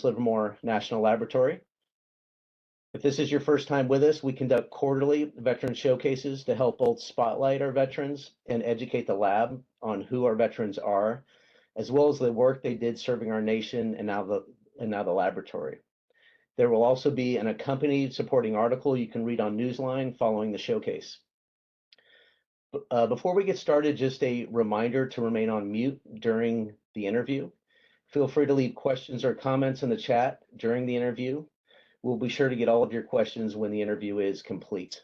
Livermore National Laboratory. If this is your first time with us, we conduct quarterly veteran showcases to help both spotlight our veterans and educate the lab on who our veterans are, as well as the work they did serving our nation and now the laboratory. There will also be an accompanied supporting article you can read on Newsline following the showcase. Before we get started, just a reminder to remain on mute during the interview. Feel free to leave questions or comments in the chat during the interview. We'll be sure to get all of your questions when the interview is complete.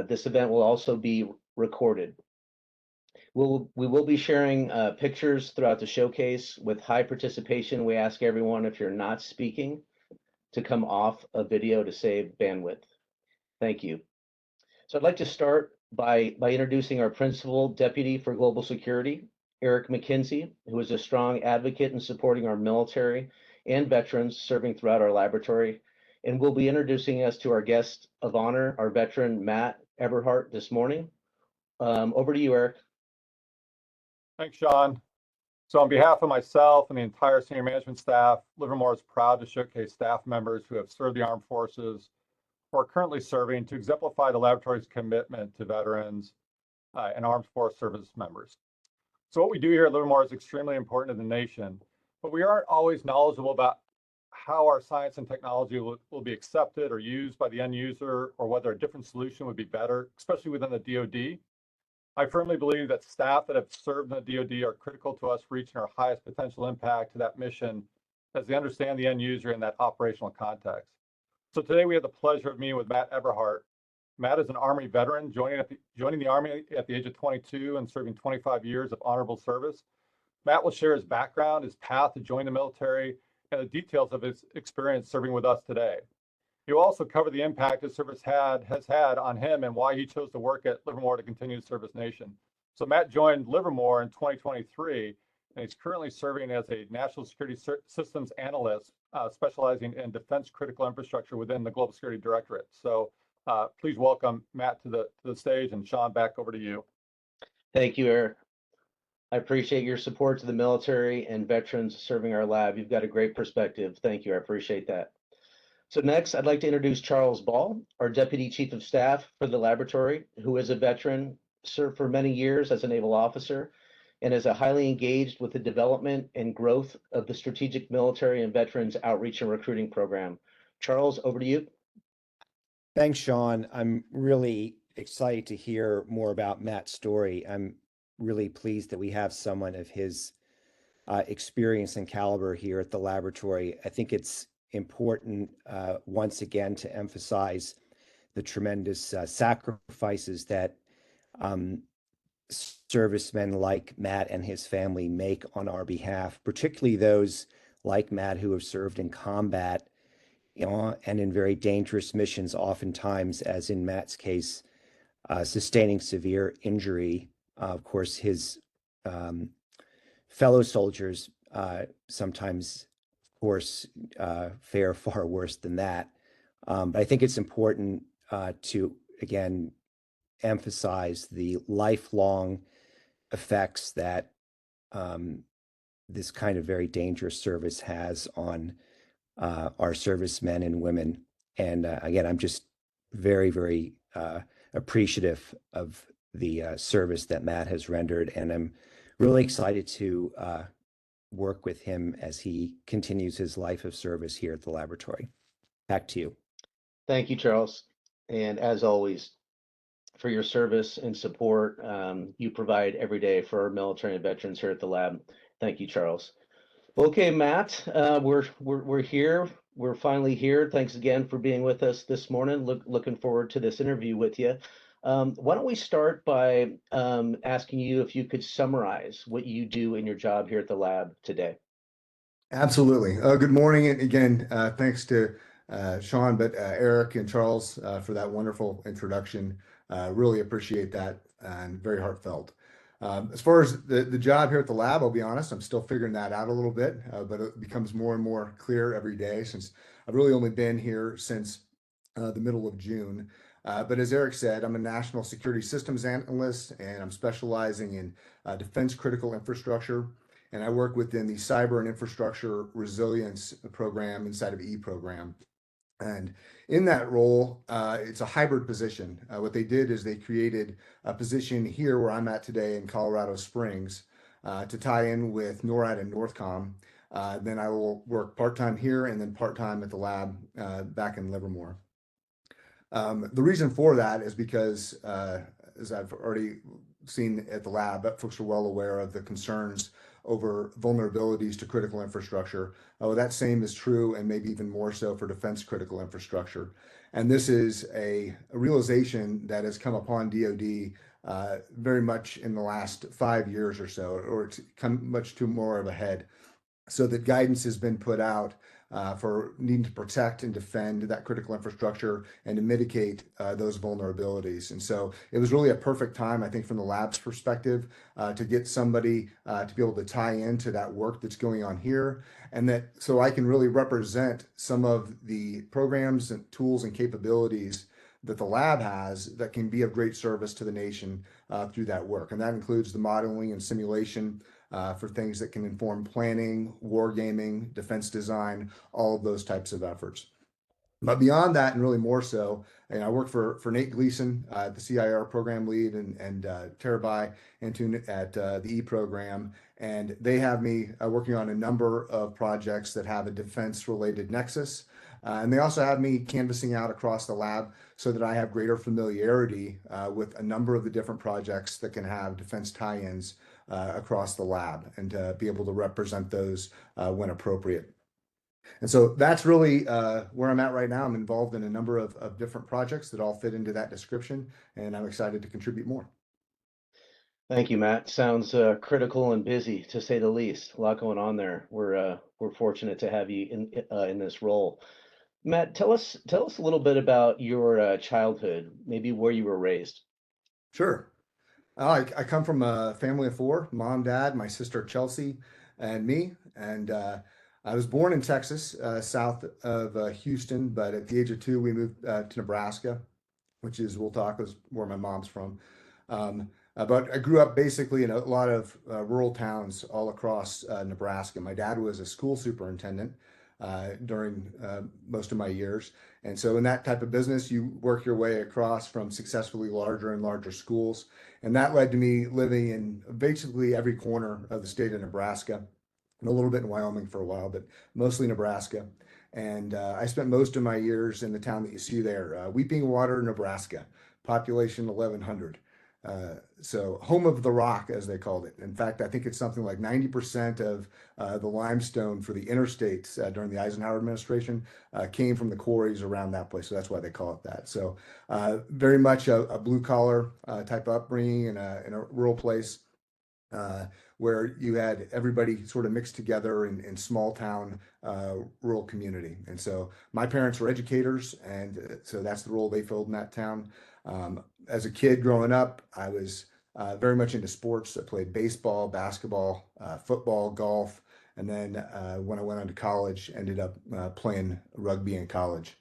This event will also be recorded. We will be sharing pictures throughout the showcase. With high participation, we ask everyone, if you're not speaking, to come off a video to save bandwidth. Thank you. So I'd like to start by introducing our Principal Deputy for Global Security, Eric McKenzie, who is a strong advocate in supporting our military and veterans serving throughout our laboratory, and will be introducing us to our guest of honor, our veteran, Matt Eberhart, this morning. Over to you, Eric. Thanks, Sean. So on behalf of myself and the entire senior management staff, Livermore is proud to showcase staff members who have served the armed forces or are currently serving to exemplify the laboratory's commitment to veterans and armed force service members. So what we do here at Livermore is extremely important to the nation, but we aren't always knowledgeable about how our science and technology will be accepted or used by the end user, or whether a different solution would be better, especially within the DoD. I firmly believe that staff that have served in the DoD are critical to us reaching our highest potential impact to that mission, as they understand the end user in that operational context. So today we have the pleasure of meeting with Matt Eberhart. Matt is an Army veteran, joining the Army at the age of 22 and serving 25 years of honorable service. Matt will share his background, his path to join the military, and the details of his experience serving with us today. He will also cover the impact his service has had on him and why he chose to work at Livermore to continue to serve his nation. So Matt joined Livermore in 2023, and he's currently serving as a National Security Systems Analyst, specializing in defense critical infrastructure within the Global Security Directorate. So please welcome Matt to the stage, and Sean, back over to you. Thank you, Eric. I appreciate your support to the military and veterans serving our lab. You've got a great perspective. Thank you. I appreciate that. So next, I'd like to introduce Charles Ball, our Deputy Chief of Staff for the laboratory, who is a veteran, served for many years as a naval officer, and is highly engaged with the development and growth of the Strategic Military and Veterans Outreach and Recruiting Program. Charles, over to you. Thanks, Sean. I'm really excited to hear more about Matt's story. I'm really pleased that we have someone of his experience and caliber here at the laboratory. I think it's important once again to emphasize the tremendous sacrifices that servicemen like Matt and his family make on our behalf, particularly those like Matt who have served in combat, and in very dangerous missions, oftentimes, as in Matt's case, sustaining severe injury. Of course, his fellow soldiers sometimes, of course, fare far worse than that. But I think it's important to, again, emphasize the lifelong effects that this kind of very dangerous service has on our servicemen and women. And again, I'm just very, very appreciative of the service that Matt has rendered, and I'm really excited to work with him as he continues his life of service here at the laboratory. Back to you. Thank you, Charles. And as always, for your service and support you provide every day for our military and veterans here at the lab. Thank you, Charles. Okay, Matt, we're here. We're finally here. Thanks again for being with us this morning. Looking forward to this interview with you. Why don't we start by asking you if you could summarize what you do in your job here at the lab today? Absolutely. Good morning. And again, thanks to Sean, but Eric and Charles for that wonderful introduction. Really appreciate that, and very heartfelt. As far as the job here at the lab, I'll be honest, I'm still figuring that out a little bit, but it becomes more and more clear every day, since I've really only been here since the middle of June. But as Eric said, I'm a National Security Systems Analyst, and I'm specializing in defense critical infrastructure. and I work within the Cyber and Infrastructure Resilience program inside of E program. And in that role, it's a hybrid position. What they did is they created a position here where I'm at today in Colorado Springs to tie in with NORAD and NORTHCOM. Then I will work part-time here and then part-time at the lab back in Livermore. The reason for that is because, as I've already seen at the lab, folks are well aware of the concerns over vulnerabilities to critical infrastructure. That same is true and maybe even more so for defense critical infrastructure. And this is a realization that has come upon DoD very much in the last 5 years or so, or it's come much to more of a head. So that guidance has been put out for needing to protect and defend that critical infrastructure and to mitigate those vulnerabilities. And so it was really a perfect time, I think, from the lab's perspective, to get somebody to be able to tie into that work that's going on here, and that so I can really represent some of the programs and tools and capabilities that the lab has that can be of great service to the nation through that work. And that includes the modeling and simulation for things that can inform planning, wargaming, defense design, all of those types of efforts. But beyond that, and really more so, I work for Nate Gleason, the CIR program lead, and Terabai Antun at the E program. And they have me working on a number of projects that have a defense-related nexus. And they also have me canvassing out across the lab so that I have greater familiarity with a number of the different projects that can have defense tie-ins across the lab, and to be able to represent those when appropriate. And so that's really where I'm at right now. I'm involved in a number of different projects that all fit into that description, and I'm excited to contribute more. Thank you, Matt. Sounds critical and busy, to say the least. A lot going on there. We're fortunate to have you in this role. Matt, tell us a little bit about your childhood, maybe where you were raised. Sure. I come from a family of four: mom, dad, my sister Chelsea, and me. And I was born in Texas, south of Houston, but at the age of 2, we moved to Nebraska, which is, we'll talk, is where my mom's from. But I grew up basically in a lot of rural towns all across Nebraska. My dad was a school superintendent during most of my years. And so in that type of business, you work your way across from successfully larger and larger schools. And that led to me living in basically every corner of the state of Nebraska, and a little bit in Wyoming for a while, but mostly Nebraska. And I spent most of my years in the town that you see there, Weeping Water, Nebraska, population 1,100. So home of the rock, as they called it. In fact, I think it's something like 90% of the limestone for the interstates during the Eisenhower administration came from the quarries around that place. So that's why they call it that. So very much a blue collar type of upbringing in a rural place where you had everybody sort of mixed together in small town rural community. And so my parents were educators, and so that's the role they filled in that town. As a kid growing up, I was very much into sports. I played baseball, basketball, football, golf, and then when I went on to college, ended up playing rugby in college.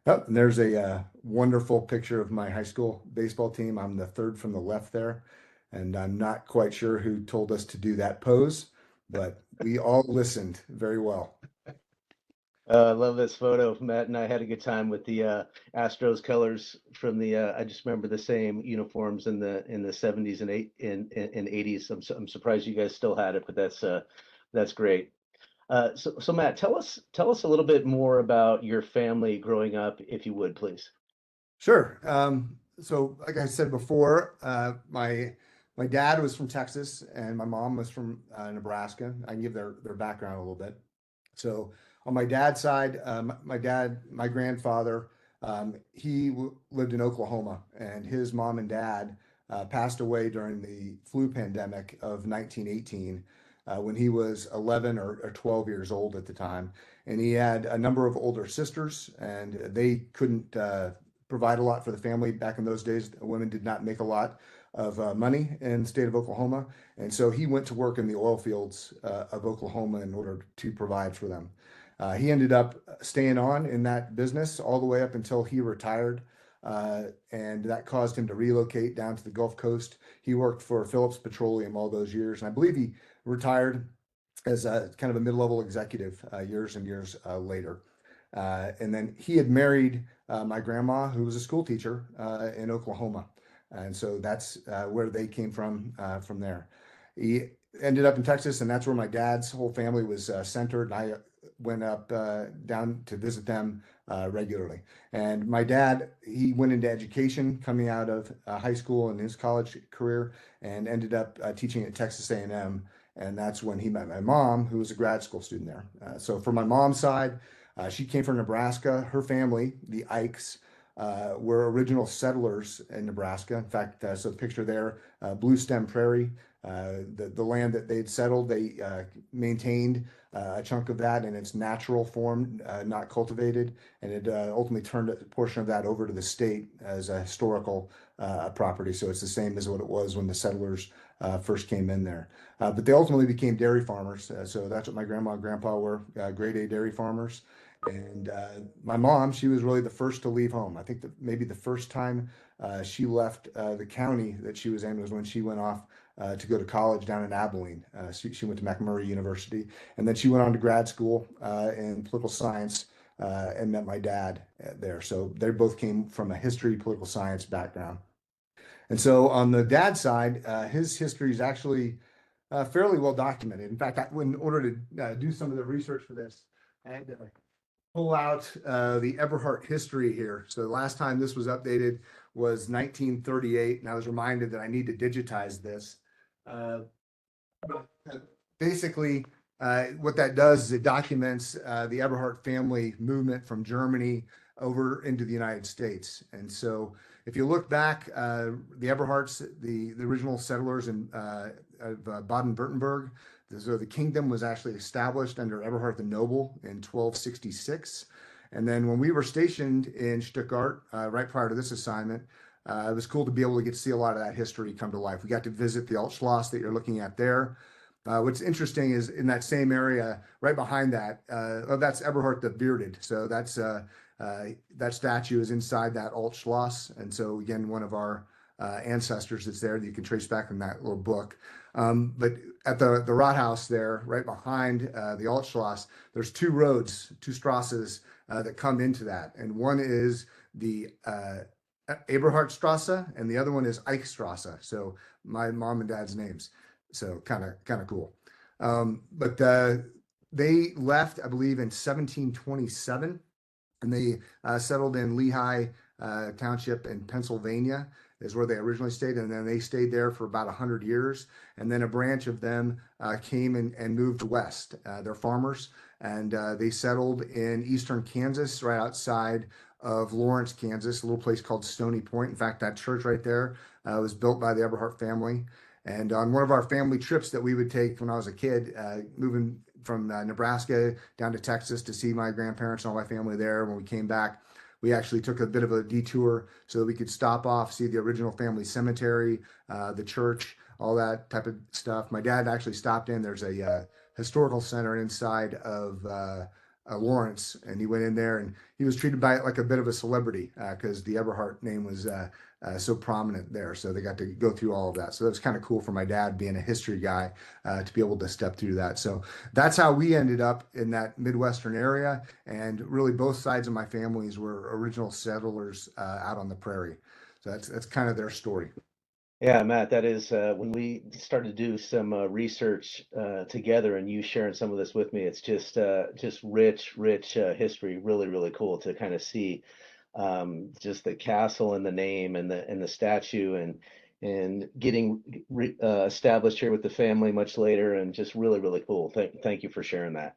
Oh, and there's a wonderful picture of my high school baseball team. I'm the third from the left there, and I'm not quite sure who told us to do that pose, but we all listened very well. I love this photo. Matt and I had a good time with the Astros colors from the. I just remember the same uniforms in the 70s and 80s. I'm surprised you guys still had it, but that's great. So Matt, tell us a little bit more about your family growing up, if you would, please. Sure. So like I said before, my dad was from Texas and my mom was from Nebraska. I can give their background a little bit. So on my dad's side, my grandfather, he lived in Oklahoma, and his mom and dad passed away during the flu pandemic of 1918 when he was 11 or 12 years old at the time. And he had a number of older sisters, and they couldn't provide a lot for the family back in those days. Women did not make a lot of money in the state of Oklahoma. And so he went to work in the oil fields of Oklahoma in order to provide for them. He ended up staying on in that business all the way up until he retired. And that caused him to relocate down to the Gulf Coast. He worked for Phillips Petroleum all those years. And I believe he retired as a kind of a mid-level executive years and years later. And then he had married my grandma, who was a school teacher in Oklahoma. And so that's where they came from there. He ended up in Texas, and that's where my dad's whole family was centered. And I went up down to visit them regularly. And my dad, he went into education coming out of high school and his college career, and ended up teaching at Texas A&M. And that's when he met my mom, who was a grad school student there. So for my mom's side, she came from Nebraska. Her family, the Ikes, were original settlers in Nebraska. In fact, so the picture there, Blue Stem Prairie, the land that they'd settled, they maintained a chunk of that in its natural form, not cultivated, and it ultimately turned a portion of that over to the state as a historical property. So it's the same as what it was when the settlers first came in there. But they ultimately became dairy farmers. So that's what my grandma and grandpa were, grade A dairy farmers. And my mom, she was really the first to leave home. I think that maybe the first time she left the county that she was in was when she went off to go to college down in Abilene. She went to McMurray University, and then she went on to grad school in political science and met my dad there. So they both came from a history, political science background. And so on the dad side, his history is actually fairly well documented. In fact, in order to do some of the research for this, I had to pull out the Eberhart history here. So the last time this was updated was 1938, and I was reminded that I need to digitize this. Basically, what that does is it documents the Eberhart family movement from Germany over into the United States. And so if you look back, the Eberharts, the original settlers of Baden-Württemberg, so the kingdom was actually established under Eberhart the Noble in 1266. And then when we were stationed in Stuttgart, right prior to this assignment, it was cool to be able to get to see a lot of that history come to life. We got to visit the Altschloss that you're looking at there. What's interesting is in that same area, right behind that, that's Eberhart the Bearded. So that's that statue is inside that Altschloss. And so again, one of our ancestors that's there that you can trace back in that little book. But at the Rathaus there, right behind the Altschloss, there's two roads, two Strasses that come into that. And one is the Eberhartstrasse, and the other one is Eichstrasse. So my mom and dad's names. So kind of cool. But they left, I believe, in 1727, and they settled in Lehigh Township in Pennsylvania is where they originally stayed. And then they stayed there for about 100 years. And then a branch of them came and moved west. They're farmers, and they settled in eastern Kansas, right outside of Lawrence, Kansas, a little place called Stony Point. In fact, that church right there was built by the Eberhart family. And on one of our family trips that we would take when I was a kid, moving from Nebraska down to Texas to see my grandparents and all my family there, when we came back, we actually took a bit of a detour so that we could stop off, see the original family cemetery, the church, all that type of stuff. My dad actually stopped in. There's a historical center inside of Lawrence, and he went in there, and he was treated by it like a bit of a celebrity because the Eberhart name was so prominent there. So they got to go through all of that. So that was kind of cool for my dad, being a history guy, to be able to step through that. So that's how we ended up in that Midwestern area. And really both sides of my families were original settlers out on the prairie. So that's kind of their story. Yeah, Matt, that is when we started to do some research together, and you sharing some of this with me, it's just rich history. Really, really cool to kind of see just the castle and the name and the statue and getting established here with the family much later, and just really, really cool. Thank you for sharing that.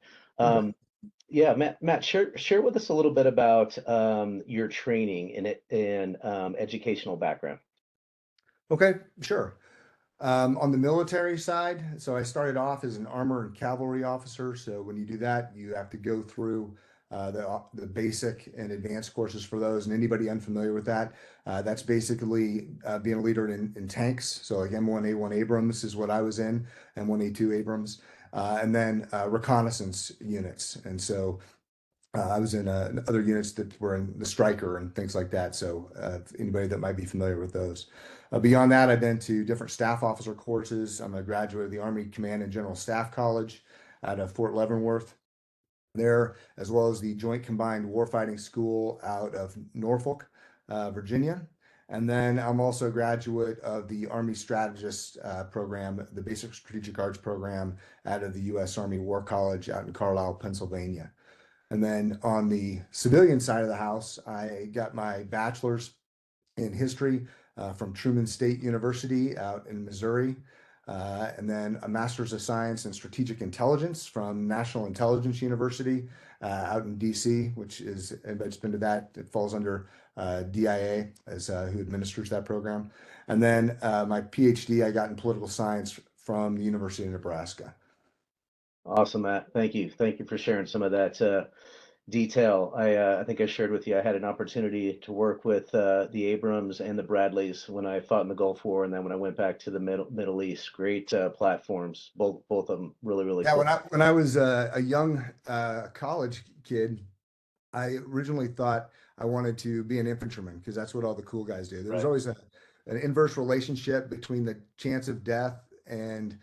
Yeah, Matt, share with us a little bit about your training and educational background. Okay, sure. On the military side, so I started off as an armor and cavalry officer. So when you do that, you have to go through the basic and advanced courses for those. And anybody unfamiliar with that, that's basically being a leader in tanks. So like M1A1 Abrams is what I was in, M1A2 Abrams, and then reconnaissance units. And so I was in other units that were in the Striker and things like that. So anybody that might be familiar with those. Beyond that, I've been to different staff officer courses. I'm a graduate of the Army Command and General Staff College. out of Fort Leavenworth there, as well as the Joint Combined Warfighting School out of Norfolk, Virginia. And then I'm also a graduate of the Army Strategist program, the Basic Strategic Arts program out of the U.S. Army War College out in Carlisle, Pennsylvania. And then on the civilian side of the house, I got my bachelor's in history from Truman State University out in Missouri. And then a master's of science in strategic intelligence from National Intelligence University out in DC, which is, anybody's been to that, it falls under DIA as who administers that program. And then my PhD I got in political science from the University of Nebraska. Awesome, Matt. Thank you. Thank you for sharing some of that detail. I think I shared with you, I had an opportunity to work with the Abrams and the Bradleys when I fought in the Gulf War, and then when I went back to the Middle East. Great platforms, both of them really Yeah, cool. when I was a young college kid, I originally thought I wanted to be an infantryman because that's what all the cool guys do. There was Right. always an inverse relationship between the chance of death and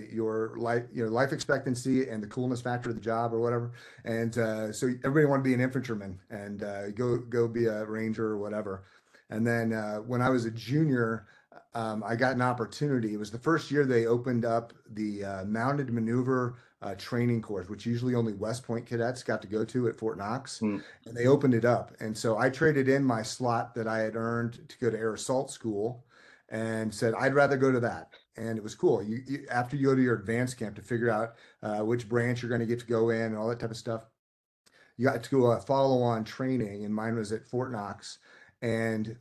your life expectancy and the coolness factor of the job or whatever. And so everybody wanted to be an infantryman and go be a ranger or whatever. And then when I was a junior, I got an opportunity. It was the first year they opened up the mounted maneuver training course, which usually only West Point cadets got to go to at Fort Knox. Hmm. And they opened it up. And so I traded in my slot that I had earned to go to air assault school and said, I'd rather go to that. And it was cool. After you go to your advanced camp to figure out which branch you're going to get to go in and all that type of stuff, you got to go follow on training. And mine was at Fort Knox. And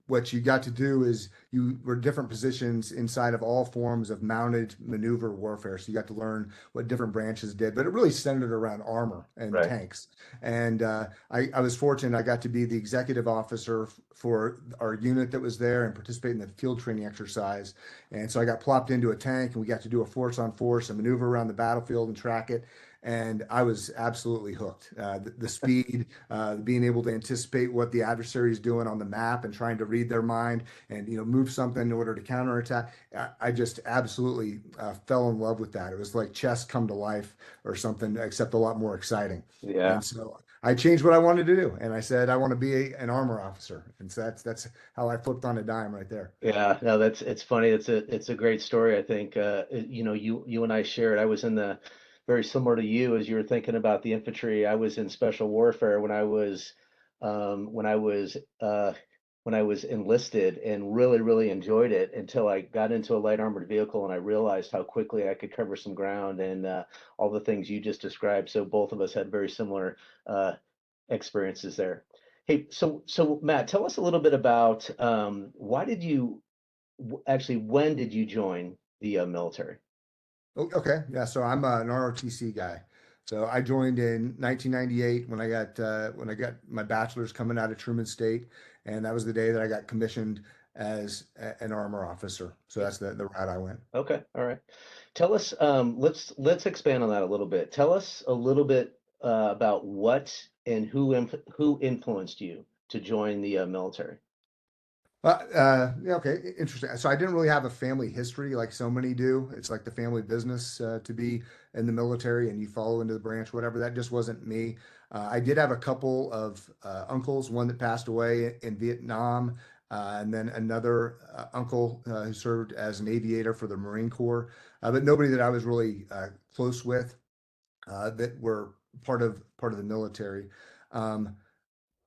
what you got to do is you were different positions inside of all forms of mounted maneuver warfare. So you got to learn what different branches did, but it really centered around armor and Right. tanks. And I was fortunate. I got to be the executive officer for our unit that was there and participate in the field training exercise. And so I got plopped into a tank and we got to do a force on force and maneuver around the battlefield and track it. And I was absolutely hooked. The speed, being able to anticipate what the adversary is doing on the map and trying to read their mind and move something in order to counterattack. I just absolutely fell in love with that. It was like chess come to life or something, except a lot more exciting. Yeah. And so I changed what I wanted to do, and I said I want to be an armor officer. And so that's how I flipped on a dime right there. Yeah, no, it's funny. It's a great story. I think you and I shared. I was in the very similar to you as you were thinking about the infantry. I was in special warfare when I was um, when I was uh, when I was enlisted and really enjoyed it until I got into a light armored vehicle and I realized how quickly I could cover some ground and all the things you just described. So both of us had very similar experiences there. Hey, so Matt, tell us a little bit about why did you actually, when did you join the military? Okay, yeah. So I'm an ROTC guy. So I joined in 1998 when I got my bachelor's coming out of Truman State, and that was the day that I got commissioned as an armor officer. So that's the route I went. Okay, all right. Tell us, let's expand on that a little bit. Tell us a little bit about what and who influenced you to join the military. Yeah, okay, interesting. So I didn't really have a family history like so many do. It's like the family business to be in the military and you follow into the branch, whatever. That just wasn't me. I did have a couple of uncles, one that passed away in Vietnam, and then another uncle who served as an aviator for the Marine Corps, but nobody that I was really close with that were part of the military. Um,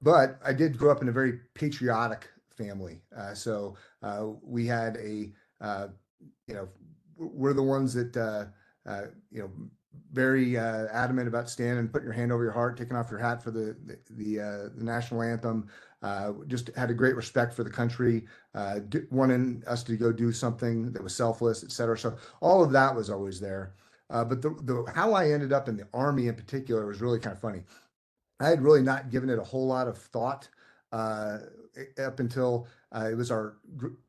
but I did grow up in a very patriotic family. So we had uh, you know, we're the ones that, you know, very adamant about standing, putting your hand over your heart, taking off your hat for the national anthem. Just had a great respect for the country, wanting us to go do something that was selfless, et cetera. So all of that was always there. But the how I ended up in the Army in particular was really kind of funny. I had really not given it a whole lot of thought uh, up until it was our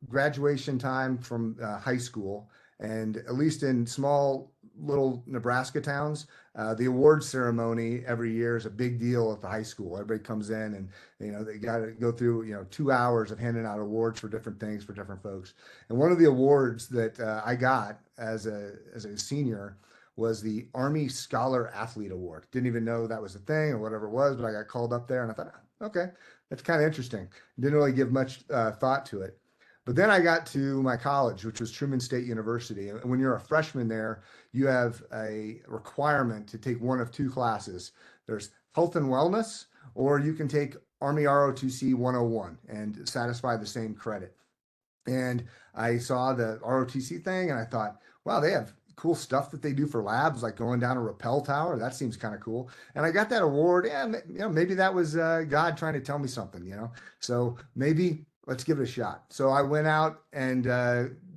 graduation time from high school. And at least in small little Nebraska towns, the awards ceremony every year is a big deal at the high school. Everybody comes in and they got to go through 2 hours of handing out awards for different things for different folks. And one of the awards that I got as a senior was the Army Scholar Athlete Award. Didn't even know that was a thing or whatever it was, but I got called up there and I thought, okay, that's kind of interesting. Didn't really give much thought to it. But then I got to my college, which was Truman State University. And when you're a freshman there, you have a requirement to take one of two classes. There's health and wellness, or you can take Army ROTC 101 and satisfy the same credit. And I saw the ROTC thing and I thought, wow, they have cool stuff that they do for labs, like going down a rappel tower. That seems kind of cool. And I got that award. And, maybe that was God trying to tell me something, So maybe let's give it a shot. So I went out and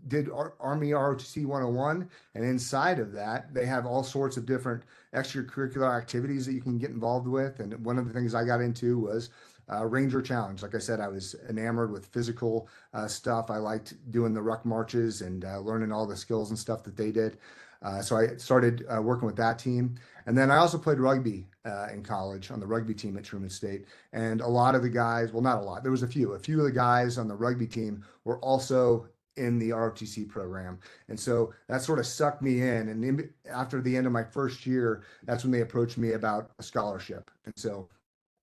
did Army ROTC 101. And inside of that, they have all sorts of different extracurricular activities that you can get involved with. And one of the things I got into was Ranger Challenge. Like I said, I was enamored with physical stuff. I liked doing the ruck marches and learning all the skills and stuff that they did. So I started working with that team. And then I also played rugby in college on the rugby team at Truman State. And a lot of the guys, well, not a lot, there was a few of the guys on the rugby team were also in the ROTC program. And so that sort of sucked me in. And after the end of my first year, that's when they approached me about a scholarship. And so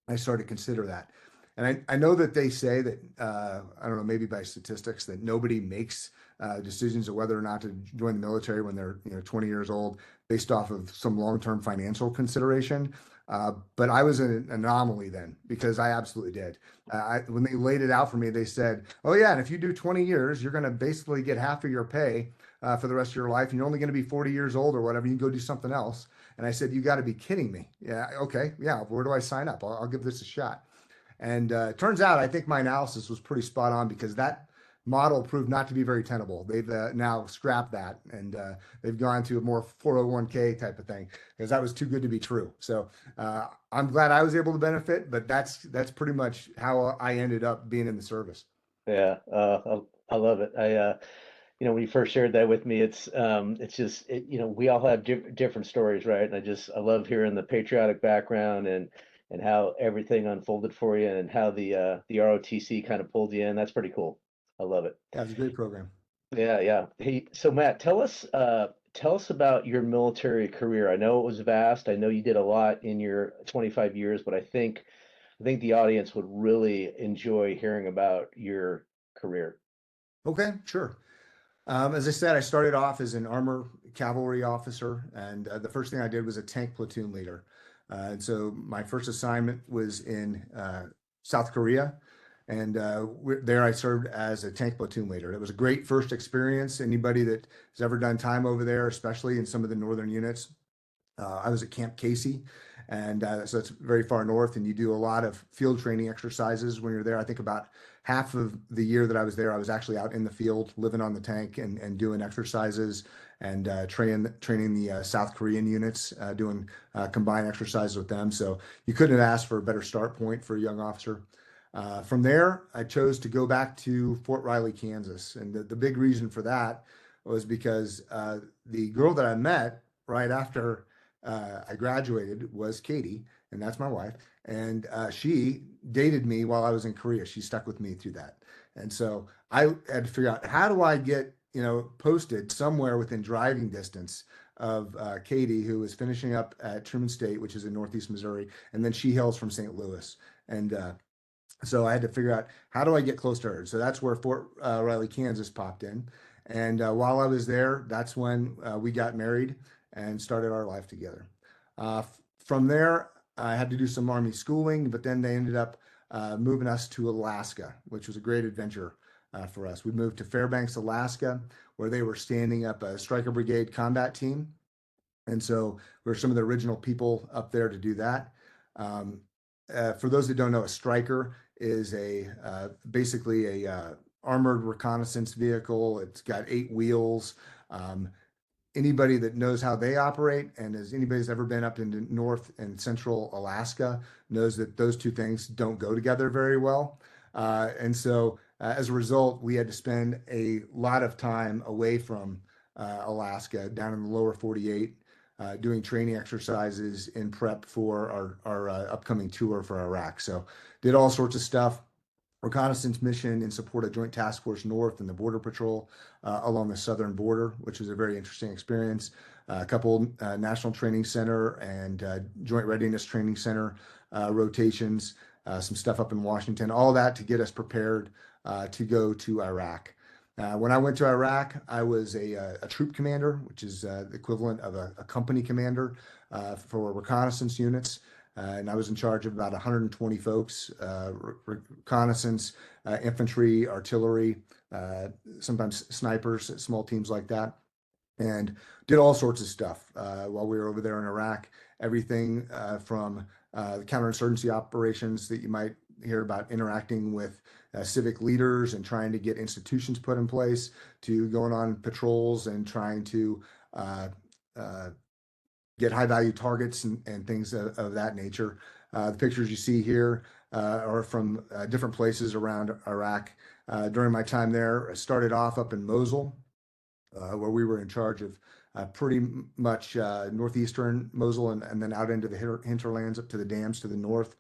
I started to consider that. And I know that they say that, I don't know, maybe by statistics, that nobody makes decisions of whether or not to join the military when they're 20 years old based off of some long-term financial consideration. But I was an anomaly then because I absolutely did. When they laid it out for me, they said, oh yeah, and if you do 20 years, you're going to basically get half of your pay for the rest of your life. And you're only going to be 40 years old or whatever. You can go do something else. And I said, you got to be kidding me. Yeah. Okay. Yeah. Where do I sign up? I'll give this a shot. And it turns out, I think my analysis was pretty spot on because that model proved not to be very tenable. They've now scrapped that and they've gone to a more 401k type of thing because that was too good to be true. So I'm glad I was able to benefit, but that's pretty much how I ended up being in the service. Yeah, I love it. When you first shared that with me, it's just, we all have different stories, right? And I love hearing the patriotic background and how everything unfolded for you and how the ROTC kind of pulled you in. That's pretty cool. I love it. Yeah, it's a great program. Yeah, yeah. Hey, so Matt, tell us about your military career. I know it was vast. I know you did a lot in your 25 years, but I think the audience would really enjoy hearing about your career. Okay, sure. As I said, I started off as an armor cavalry officer, and the first thing I did was a tank platoon leader. And so my first assignment was in South Korea, and there I served as a tank platoon leader. It was a great first experience. Anybody that has ever done time over there, especially in some of the northern units, I was at Camp Casey, and so it's very far north, and you do a lot of field training exercises when you're there. I think about half of the year that I was there, I was actually out in the field, living on the tank and doing exercises and training the South Korean units, doing combined exercises with them. So you couldn't have asked for a better start point for a young officer. From there, I chose to go back to Fort Riley, Kansas. And the big reason for that was because the girl that I met right after I graduated was Katie, and that's my wife. And she dated me while I was in Korea. She stuck with me through that. And so I had to figure out, how do I get, posted somewhere within driving distance of Katie, who was finishing up at Truman State, which is in Northeast Missouri. And then she hails from St. Louis. And so I had to figure out, how do I get close to her? So that's where Fort Riley, Kansas popped in. And while I was there, that's when we got married and started our life together. From there, I had to do some Army schooling, but then they ended up moving us to Alaska, which was a great adventure for us. We moved to Fairbanks, Alaska, where they were standing up a Stryker Brigade combat team. And so we were some of the original people up there to do that. For those that don't know, a Stryker is basically a armored reconnaissance vehicle. It's got 8 wheels. Anybody that knows how they operate, and as anybody's ever been up into North and Central Alaska, knows that those two things don't go together very well. And so as a result, we had to spend a lot of time away from Alaska, down in the lower 48, doing training exercises in prep for our upcoming tour for Iraq. So did all sorts of stuff. Reconnaissance mission in support of Joint Task Force North and the Border Patrol along the southern border, which was a very interesting experience. a couple National Training Center and Joint Readiness Training Center rotations, some stuff up in Washington, all that to get us prepared to go to Iraq. When I went to Iraq, I was a troop commander, which is the equivalent of a company commander for reconnaissance units. And I was in charge of about 120 folks, reconnaissance, infantry, artillery, sometimes snipers, small teams like that, and did all sorts of stuff while we were over there in Iraq. Everything from the counterinsurgency operations that you might hear about, interacting with civic leaders and trying to get institutions put in place, to going on patrols and trying to get high value targets and things of that nature. The pictures you see here are from different places around Iraq. During my time there, I started off up in Mosul, where we were in charge of pretty much northeastern Mosul and then out into the hinterlands up to the dams to the north,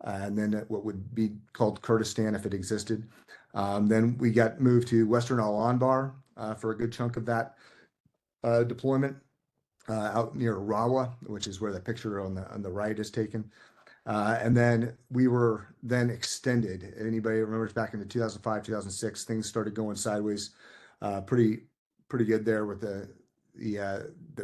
and then what would be called Kurdistan if it existed. Then we got moved to Western Al-Anbar for a good chunk of that deployment, out near Rawa, which is where the picture on the right is taken. And then we were then extended. Anybody remembers back in the 2005, 2006, things started going sideways pretty good there with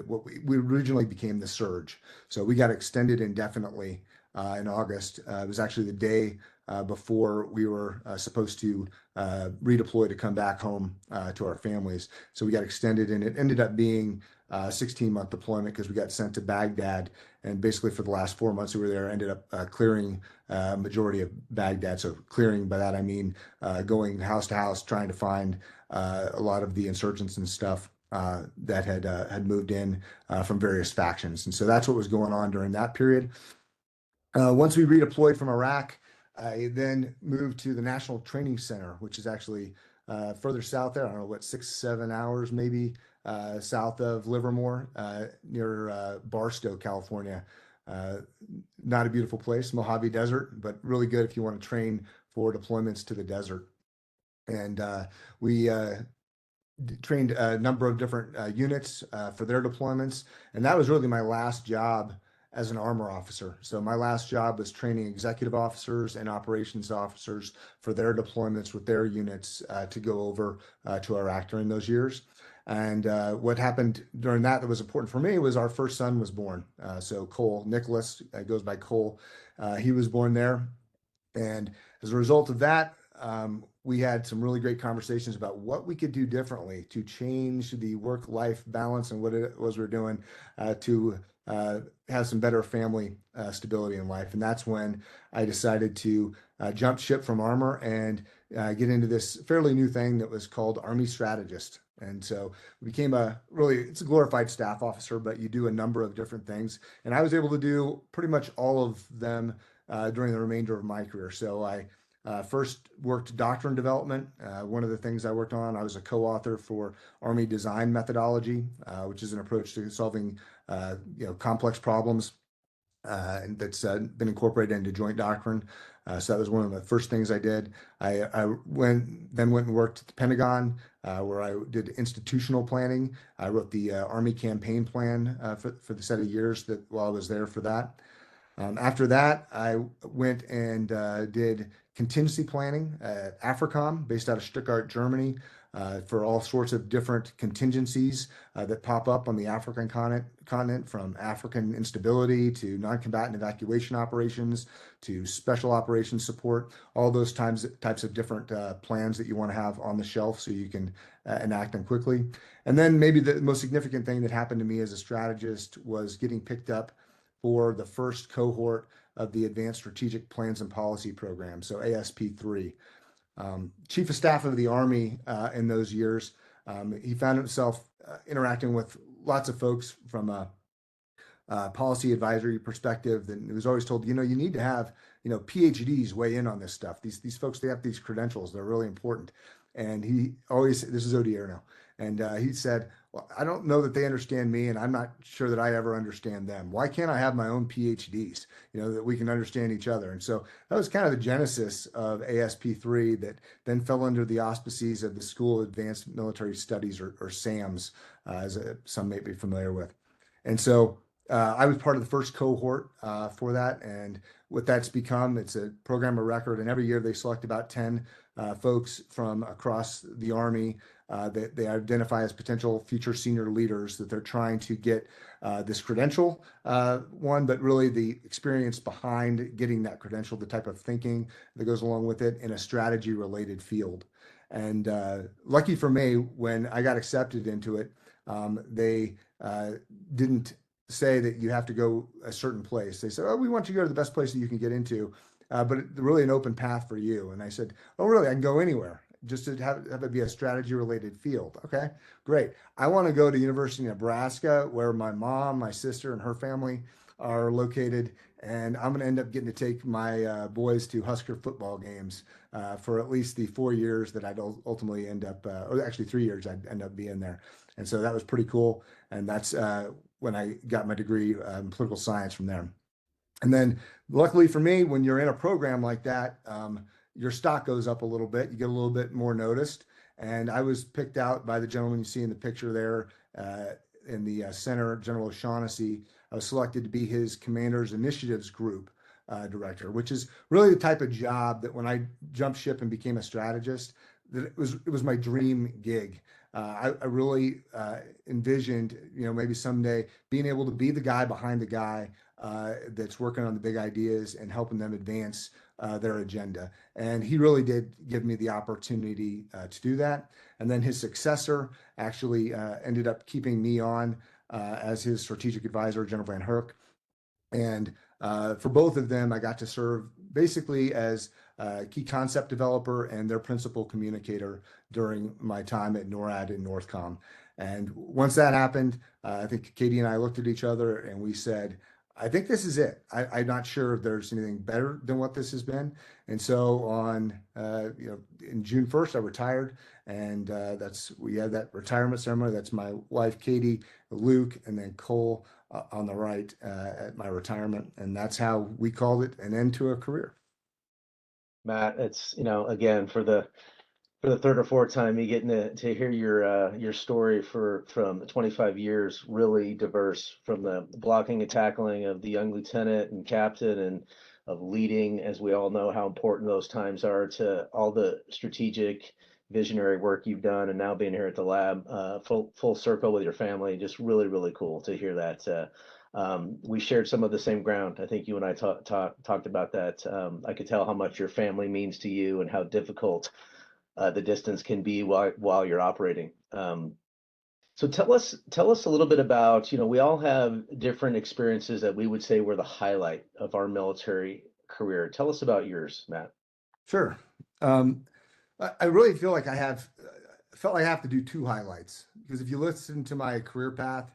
what we originally became the surge. So we got extended indefinitely in August. It was actually the day before we were supposed to redeploy to come back home to our families. So we got extended, and it ended up being a 16-month deployment because we got sent to Baghdad. And basically for the last 4 months we were there, ended up clearing majority of Baghdad. So clearing, by that I mean going house to house, trying to find a lot of the insurgents and stuff that had moved in from various factions. And so that's what was going on during that period. Once we redeployed from Iraq, I then moved to the National Training Center, which is actually further south there. I don't know, what, 6-7 hours maybe south of Livermore, near Barstow, California. Not a beautiful place, Mojave Desert, but really good if you want to train for deployments to the desert. And we trained a number of different units for their deployments. And that was really my last job as an armor officer. So my last job was training executive officers and operations officers for their deployments with their units to go over to Iraq during those years. And what happened during that was important for me was our first son was born. So Cole Nicholas, goes by Cole. He was born there. And as a result of that, we had some really great conversations about what we could do differently to change the work-life balance and what it was we're doing to have some better family stability in life. And that's when I decided to jump ship from armor and get into this fairly new thing that was called Army Strategist. And so we became it's a glorified staff officer, but you do a number of different things. And I was able to do pretty much all of them during the remainder of my career. So I first worked doctrine development. One of the things I worked on, I was a co-author for Army Design Methodology, which is an approach to solving complex problems, and that's been incorporated into joint doctrine. So that was one of the first things I did. I went and worked at the Pentagon, where I did institutional planning. I wrote the Army campaign plan for the set of years while I was there for that. After that, I went and did contingency planning at AFRICOM, based out of Stuttgart, Germany, for all sorts of different contingencies that pop up on the African continent, from African instability to non-combatant evacuation operations to special operations support, all those types of different plans that you want to have on the shelf so you can enact them quickly. And then maybe the most significant thing that happened to me as a strategist was getting picked up for the first cohort of the Advanced Strategic Plans and Policy Program, so ASP3. Chief of Staff of the Army in those years, he found himself interacting with lots of folks from a policy advisory perspective. And he was always told, you need to have, PhDs weigh in on this stuff. These folks, they have these credentials, they're really important. And he always, this is Odier now, and he said, well, I don't know that they understand me, and I'm not sure that I ever understand them. Why can't I have my own PhDs, that we can understand each other? And so that was kind of the genesis of ASP3, that then fell under the auspices of the School of Advanced Military Studies, or SAMS, as some may be familiar with. And so I was part of the first cohort for that. And what that's become, it's a program of record. And every year they select about 10 folks from across the Army that they identify as potential future senior leaders that they're trying to get this credential one, but really the experience behind getting that credential, the type of thinking that goes along with it in a strategy related field. And lucky for me, when I got accepted into it, they didn't say that you have to go a certain place. They said, "Oh, we want you to go to the best place that you can get into, but really an open path for you." And I said, "Oh, really? I can go anywhere. Just to have it be a strategy related field." Okay, great. I want to go to University of Nebraska, where my mom, my sister, and her family are located, and I'm going to end up getting to take my boys to Husker football games for at least the 4 years that I'd ultimately end up, or actually 3 years I'd end up being there. And so that was pretty cool. And that's when I got my degree in political science from there. And then luckily for me, when you're in a program like that, your stock goes up a little bit. You get a little bit more noticed. And I was picked out by the gentleman you see in the picture there in the center, General O'Shaughnessy. I was selected to be his Commander's Initiatives Group director, which is really the type of job that when I jumped ship and became a strategist, that it was my dream gig. I really envisioned, maybe someday being able to be the guy behind the guy that's working on the big ideas and helping them advance their agenda. And he really did give me the opportunity to do that. And then his successor actually ended up keeping me on as his strategic advisor, General Van Herk. And for both of them, I got to serve basically as key concept developer and their principal communicator during my time at NORAD and NORTHCOM. And once that happened, I think Katie and I looked at each other and we said, I think this is it. I'm not sure if there's anything better than what this has been. And so on, in June 1st, I retired, and we had that retirement ceremony. That's my wife, Katie, Luke, and then Cole on the right at my retirement. And that's how we called it an end to a career. Matt, it's, again, for the third or fourth time, you getting to hear your story from 25 years, really diverse, from the blocking and tackling of the young lieutenant and captain, and of leading, as we all know how important those times are, to all the strategic visionary work you've done, and now being here at the lab, full circle with your family. Just really, really cool to hear that. We shared some of the same ground. I think you and I talked about that. I could tell how much your family means to you and how difficult the distance can be while you're operating. So tell us a little bit about, we all have different experiences that we would say were the highlight of our military career. Tell us about yours, Matt. Sure. I really feel like I felt like I have to do two highlights, because if you listen to my career path,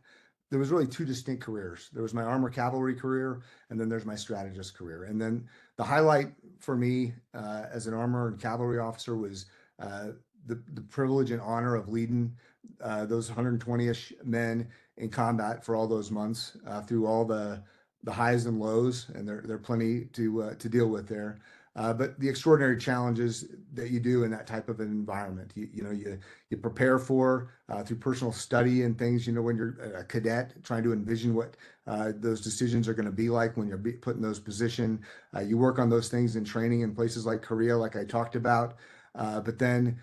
there was really two distinct careers. There was my armor cavalry career, and then there's my strategist career. And then the highlight for me as an armor and cavalry officer was the privilege and honor of leading those 120-ish men in combat for all those months through all the highs and lows, and there are plenty to deal with there. But the extraordinary challenges that you do in that type of an environment, you prepare for through personal study and things. When you're a cadet, trying to envision what those decisions are going to be like when you're put in those positions. You work on those things in training in places like Korea, like I talked about. But then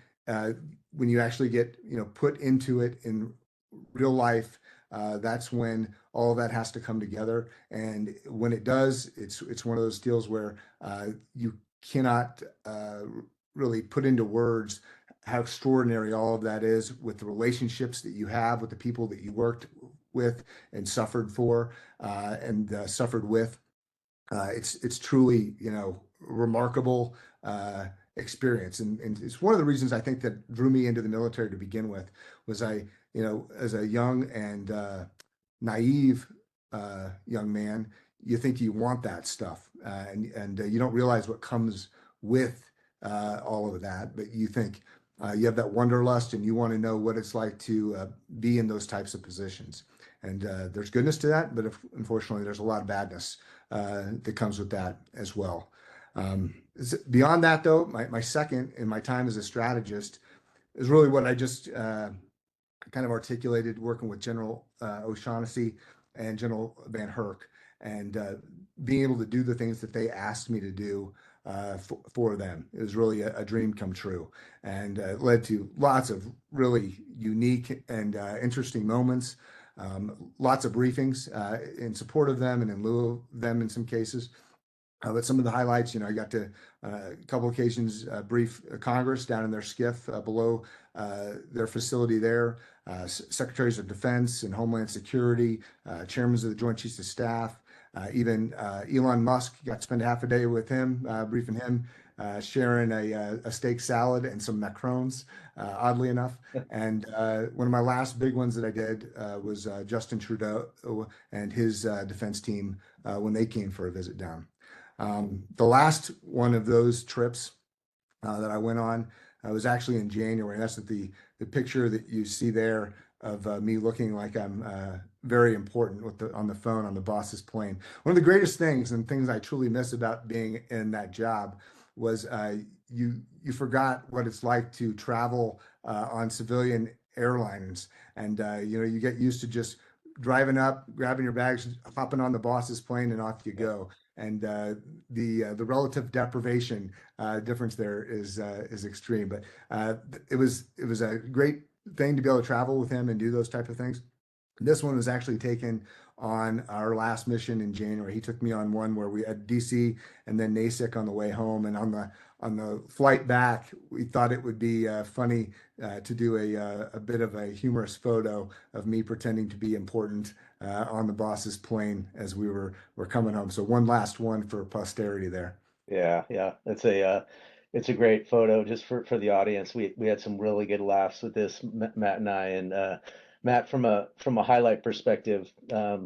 when you actually get put into it in real life, that's when all of that has to come together. And when it does, it's one of those deals where you cannot really put into words how extraordinary all of that is, with the relationships that you have with the people that you worked with and suffered for and suffered with. It's truly, remarkable experience. And it's one of the reasons I think that drew me into the military to begin with. Was as a young and naive young man, you think you want that stuff, and you don't realize what comes with all of that. But you think you have that wanderlust, and you want to know what it's like to be in those types of positions. And there's goodness to that, but unfortunately, there's a lot of badness that comes with that as well. Beyond that, though, my second in my time as a strategist is really what I just kind of articulated, working with General O'Shaughnessy and General Van Herk, and being able to do the things that they asked me to do for them. It was really a dream come true, and led to lots of really unique and interesting moments. Lots of briefings in support of them and in lieu of them in some cases. But some of the highlights, I got to a couple occasions brief Congress down in their skiff below their facility there, secretaries of defense and homeland security, chairmen of the Joint Chiefs of Staff, even Elon Musk. Got to spend half a day with him, briefing him, sharing a steak salad and some macarons, oddly enough. And one of my last big ones that I did was Justin Trudeau and his defense team when they came for a visit down. The last one of those trips that I went on was actually in January. That's the picture that you see there of me looking like I'm very important on the phone on the boss's plane. One of the greatest things and things I truly miss about being in that job was you forgot what it's like to travel on civilian airlines, and you get used to just driving up, grabbing your bags, hopping on the boss's plane, and off you go. And the relative deprivation difference there is extreme. But it was a great thing to be able to travel with him and do those type of things. This one was actually taken on our last mission in January. He took me on one where we had DC and then NASIC on the way home, and on the flight back, we thought it would be funny to do a bit of a humorous photo of me pretending to be important on the boss's plane as we're coming home. So one last one for posterity there. Yeah. It's a great photo just for the audience. We had some really good laughs with this, Matt and I, and Matt, from a highlight perspective,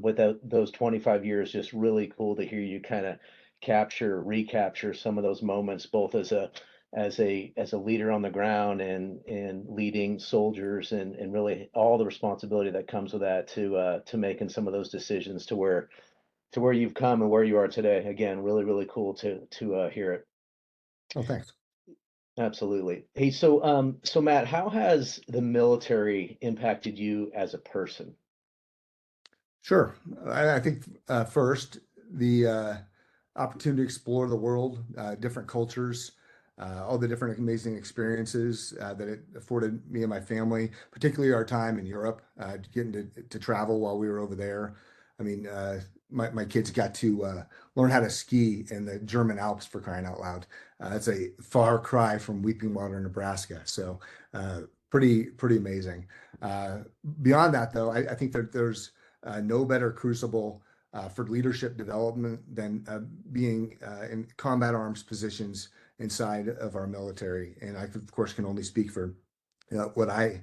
without those 25 years, just really cool to hear you kind of recapture some of those moments, both as a leader on the ground and leading soldiers, and really all the responsibility that comes with that to making some of those decisions to where you've come and where you are today. Again, really, really cool to hear it. Oh, thanks. Absolutely. Hey, so Matt, how has the military impacted you as a person? Sure. I think first, the opportunity to explore the world, different cultures, all the different amazing experiences that it afforded me and my family, particularly our time in Europe, getting to travel while we were over there. I mean, my kids got to learn how to ski in the German Alps, for crying out loud. It's a far cry from Weeping Water, Nebraska. So pretty amazing. Beyond that, though, I think that there's no better crucible for leadership development than being in combat arms positions inside of our military. And I, of course, can only speak for what I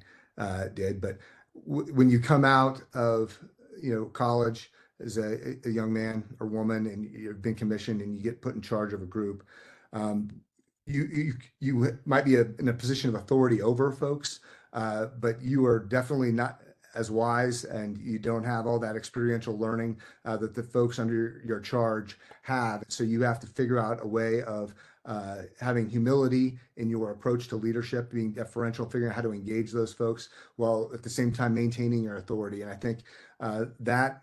did. But when you come out of college as a young man or woman, and you've been commissioned and you get put in charge of a group, you might be in a position of authority over folks, but you are definitely not as wise, and you don't have all that experiential learning that the folks under your charge have. So you have to figure out a way of having humility in your approach to leadership, being deferential, figuring out how to engage those folks while at the same time maintaining your authority. And I think that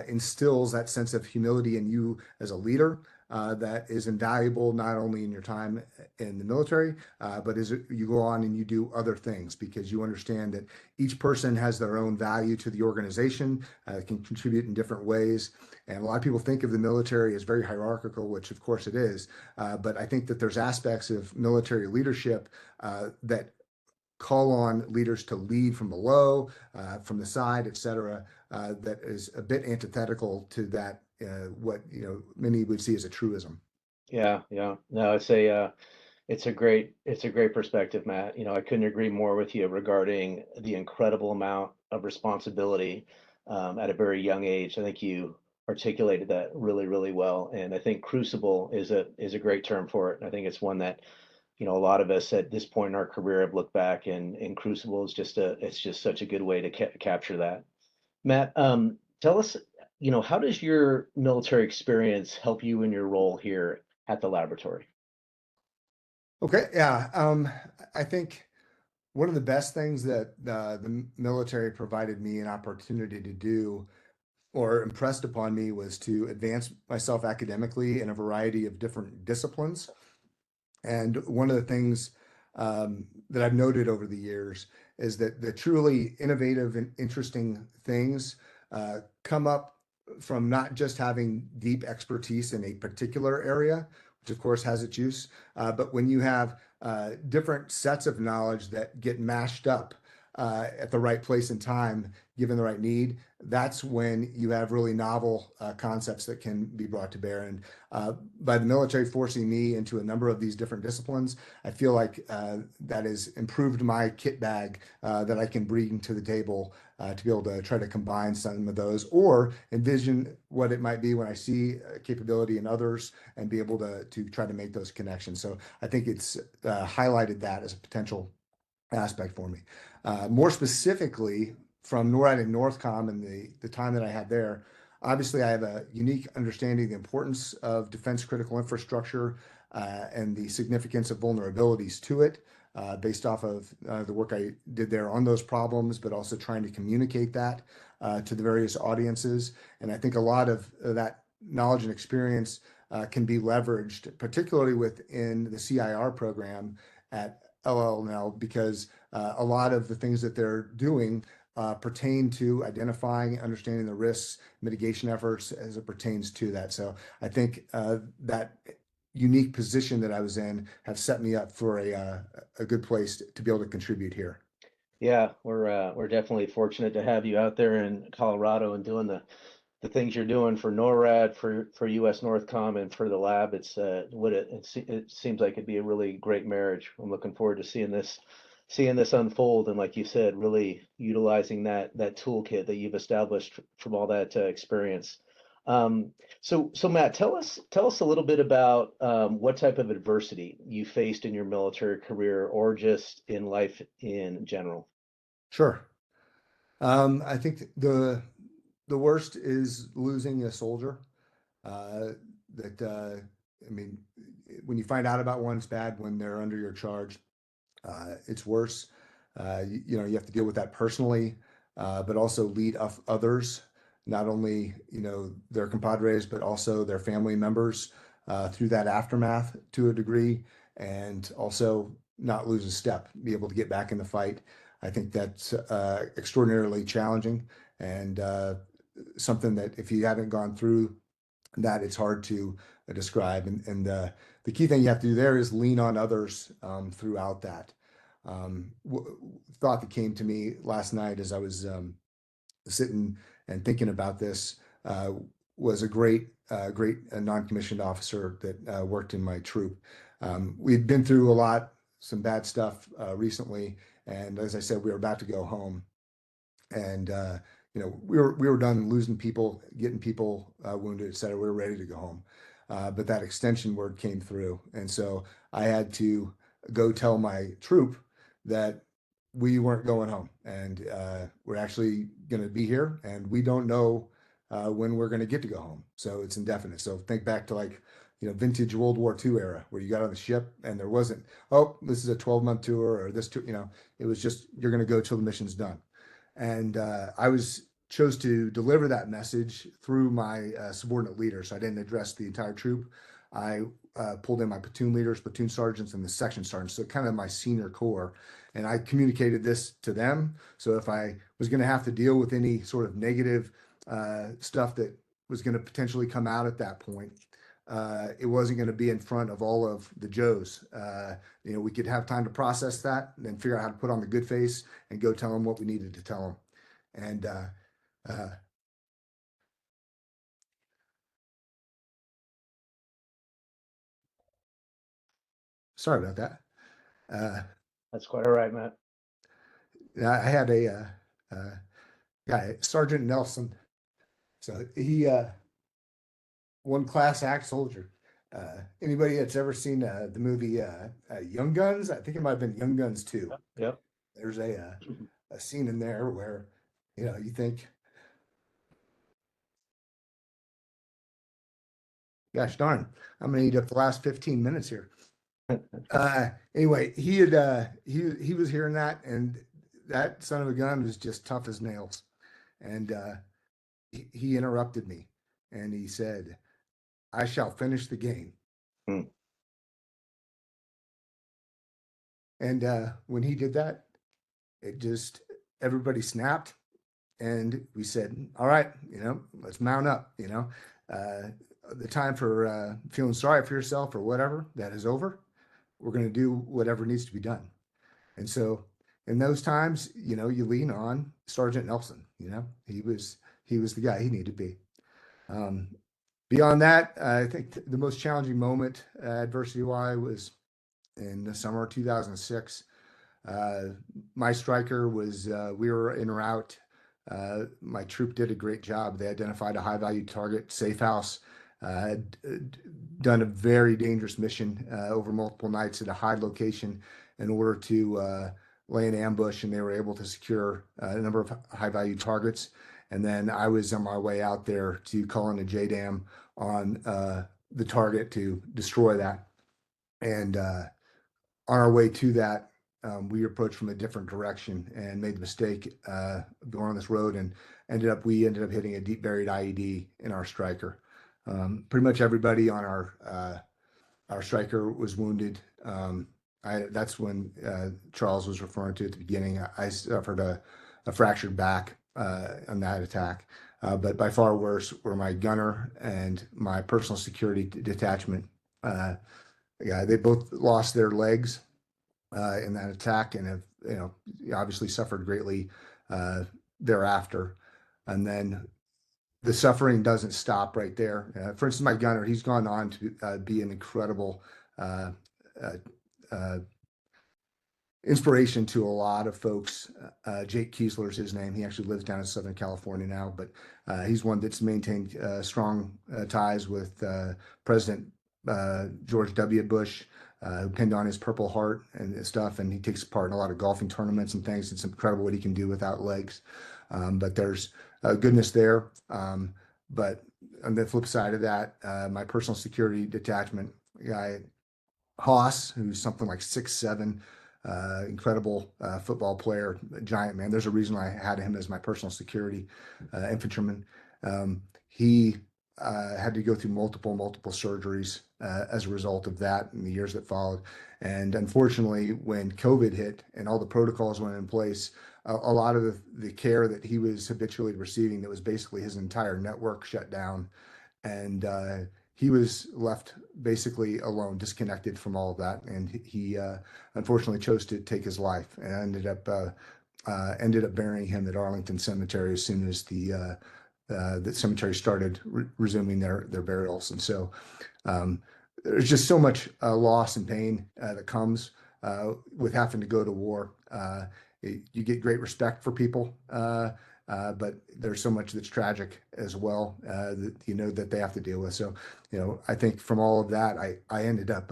instills that sense of humility in you as a leader that is invaluable not only in your time in the military, but as you go on and you do other things, because you understand that each person has their own value to the organization, can contribute in different ways. And a lot of people think of the military as very hierarchical, which of course it is. But I think that there's aspects of military leadership that call on leaders to lead from below, from the side, et cetera, that is a bit antithetical to that, what many would see as a truism. Yeah. No, it's a great perspective, Matt. I couldn't agree more with you regarding the incredible amount of responsibility at a very young age. I think you articulated that really, really well. And I think crucible is a great term for it. And I think it's one that a lot of us at this point in our career have looked back, and crucible is it's just such a good way to capture that. Matt, tell us, how does your military experience help you in your role here at the laboratory? Okay, yeah. I think one of the best things that the military provided me an opportunity to do or impressed upon me was to advance myself academically in a variety of different disciplines. And one of the things that I've noted over the years is that the truly innovative and interesting things come up from not just having deep expertise in a particular area, which of course has its use, but when you have different sets of knowledge that get mashed up at the right place and time, given the right need, that's when you have really novel concepts that can be brought to bear. And by the military forcing me into a number of these different disciplines, I feel like that has improved my kit bag that I can bring to the table to be able to try to combine some of those or envision what it might be when I see capability in others and be able to try to make those connections. So I think it's highlighted that as a potential aspect for me. More specifically, from NORAD and NORTHCOM and the time that I had there, obviously I have a unique understanding of the importance of defense critical infrastructure and the significance of vulnerabilities to it based off of the work I did there on those problems, but also trying to communicate that to the various audiences. And I think a lot of that knowledge and experience can be leveraged, particularly within the CIR program at LLNL, because a lot of the things that they're doing pertain to identifying, understanding the risks, mitigation efforts as it pertains to that. So I think that unique position that I was in have set me up for a good place to be able to contribute here. Yeah, we're definitely fortunate to have you out there in Colorado and doing the things you're doing for NORAD, for US-NORTHCOM, and for the lab. It's it seems like it'd be a really great marriage. I'm looking forward to seeing this unfold, and like you said, really utilizing that toolkit that you've established from all that experience. So Matt, tell us a little bit about what type of adversity you faced in your military career or just in life in general. Sure. I think the worst is losing a soldier. I mean, when you find out about one, it's bad. When they're under your charge, it's worse. You know, you have to deal with that personally, but also lead others, not only, you know, their compadres, but also their family members through that aftermath to a degree, and also not lose a step, be able to get back in the fight. I think that's extraordinarily challenging and something that if you haven't gone through that, it's hard to describe. And the key thing you have to do there is lean on others throughout that. Thought that came to me last night as I was sitting and thinking about this was a great non-commissioned officer that worked in my troop. We'd been through some bad stuff recently, and as I said, we were about to go home, and you know, we were done losing people, getting people wounded, et cetera. We were ready to go home, but that extension word came through, and so I had to go tell my troop that we weren't going home, and we're actually going to be here, and we don't know when we're going to get to go home. So it's indefinite. So think back to, like, you know, vintage World War II era where you got on the ship and there wasn't, oh, this is a 12-month tour or this tour, you know, it was just, you're going to go till the mission's done. And I chose to deliver that message through my subordinate leader. So I didn't address the entire troop. I pulled in my platoon leaders, platoon sergeants, and the section sergeants, so kind of my senior corps. And I communicated this to them. So if I was going to have to deal with any sort of negative stuff that was going to potentially come out at that point, it wasn't going to be in front of all of the Joes. You know, we could have time to process that and then figure out how to put on the good face and go tell them what we needed to tell them. And sorry about that. That's quite all right, Matt. I had a guy, Sergeant Nelson. So he one class act soldier. Anybody that's ever seen the movie Young Guns? I think it might have been Young Guns 2. Yep. There's a scene in there where, you know, you think, gosh darn, I'm gonna eat up the last 15 minutes here. Anyway, he was hearing that, and that son of a gun was just tough as nails. And he interrupted me and he said, "I shall finish the game." Hmm. And when he did that, it just everybody snapped, and we said, "All right, let's mount up." The time for feeling sorry for yourself or whatever, that is over. We're going to do whatever needs to be done. And so in those times, you lean on Sergeant Nelson. He was the guy he needed to be. Um, Beyond that, I think the most challenging moment adversity-wise was in the summer of 2006. My striker was, we were en route. My troop did a great job. They identified a high value target, safe house, had done a very dangerous mission over multiple nights at a high location in order to lay an ambush, and they were able to secure a number of high value targets. And then I was on my way out there to call in a JDAM on the target to destroy that. And on our way to that, we approached from a different direction and made the mistake going on this road, and we ended up hitting a deep buried IED in our striker. Pretty much everybody on our striker was wounded. That's when Charles was referring to at the beginning. I suffered a fractured back on that attack. But by far worse were my gunner and my personal security detachment. Yeah, they both lost their legs in that attack, and have obviously suffered greatly thereafter. And then the suffering doesn't stop right there. For instance, my gunner, he's gone on to be an incredible uh, uh, inspiration to a lot of folks. Jake Kiesler is his name. He actually lives down in Southern California now, but he's one that's maintained strong ties with President George W. Bush, who pinned on his Purple Heart and stuff. And he takes part in a lot of golfing tournaments and things. It's incredible what he can do without legs. But there's goodness there. But on the flip side of that, my personal security detachment guy, Haas, who's something like 6'7", incredible football player, giant man. There's a reason I had him as my personal security infantryman. He had to go through multiple surgeries as a result of that in the years that followed. And unfortunately, when COVID hit and all the protocols went in place, a lot of the care that he was habitually receiving, that was basically his entire network, shut down. And he was left basically alone, disconnected from all of that. And he unfortunately chose to take his life, and ended up burying him at Arlington Cemetery as soon as the cemetery started resuming their burials. And so there's just so much loss and pain that comes with having to go to war. You get great respect for people, but there's so much that's tragic as well that that they have to deal with. So I think from all of that, I ended up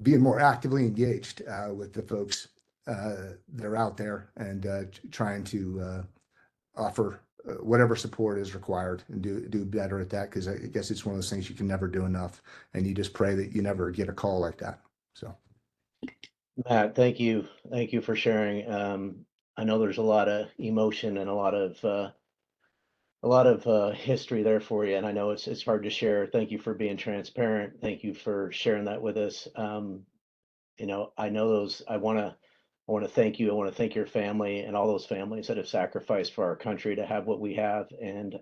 being more actively engaged with the folks that are out there, and trying to offer whatever support is required, and do better at that, because I guess it's one of those things you can never do enough, and you just pray that you never get a call like that. So Matt, thank you for sharing. I know there's a lot of emotion and a lot of history there for you, and I know it's hard to share. Thank you for being transparent. Thank you for sharing that with us. I know those. I want to thank you. I want to thank your family and all those families that have sacrificed for our country to have what we have. And